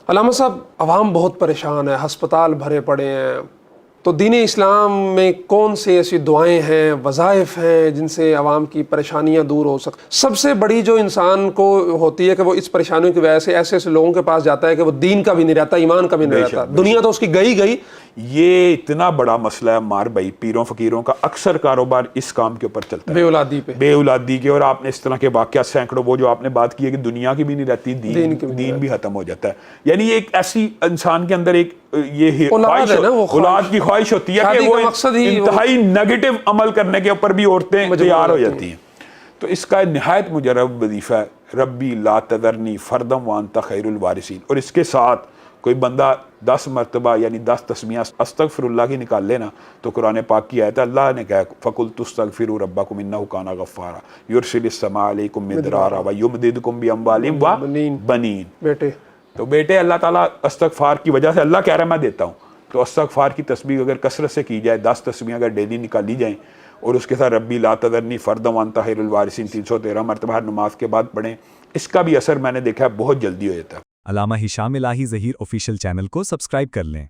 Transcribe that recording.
علامہ صاحب، عوام بہت پریشان ہے، ہسپتال بھرے پڑے ہیں، تو دین اسلام میں کون سی ایسی دعائیں ہیں، وظائف ہیں جن سے عوام کی پریشانیاں دور ہو سکتی؟ سب سے بڑی جو انسان کو ہوتی ہے کہ وہ اس پریشانیوں کی وجہ سے ایسے ایسے لوگوں کے پاس جاتا ہے کہ وہ دین کا بھی نہیں رہتا، ایمان کا بھی نہیں رہتا، دنیا تو اس کی گئی گئی۔ یہ اتنا بڑا مسئلہ ہے مار بھائی، پیروں فقیروں کا اکثر کاروبار اس کام کے اوپر چلتا ہے، بے اولادی پہ، بے اولادی کے۔ اور آپ نے اس طرح کے واقعات سینکڑوں، وہ جو آپ نے بات کی ہے کہ دنیا کی بھی نہیں رہتی، دین بھی ختم ہو جاتا ہے۔ یعنی ایک ایسی انسان کے اندر ایک یہ اولاد ہے نا، وہ اولاد کی خواہش ہوتی ہے کہ وہ انتہائی نیگیٹو عمل کرنے کے اوپر بھی عورتیں تیار ہو جاتی ہیں۔ تو اس کا نہایت مجرب وظیفہ ہے ربی لا تذرنی فردم وانت خیر الوارثین، اور اس کے ساتھ کوئی بندہ 10 مرتبہ یعنی 10 تسمیہ استغفر اللہ کی نکال لینا تو قرآن پاک کی آیت ہے، اللہ نے کہا فَقُلْتُ اسْتَغْفِرُوا رَبَّكُمْ إِنَّهُ كَانَ غَفَّارًا يُرْسِلِ السَّمَاءَ عَلَيْكُمْ مِدْرَارًا وَيُمْدِدْكُمْ بِأَمْوَالٍ وَبَنِينَ۔ بیٹے بیٹے اللہ تعالیٰ استغفار کی وجہ سے اللہ کہہ رہا ہے میں دیتا ہوں، تو استغفار کی تسبیح اگر کثرت سے کی جائے، 10 تسبیح اگر ڈیلی نکالی جائیں اور اس کے ساتھ ربی لا تذرنی فردا وانت خیر الوارثین 313 مرتبہ ہر نماز کے بعد پڑھیں، اس کا بھی اثر میں نے دیکھا ہے بہت جلدی ہو جاتا ہے۔ علامہ ہشام الہی ظہیر آفیشیل چینل کو سبسکرائب کر لیں۔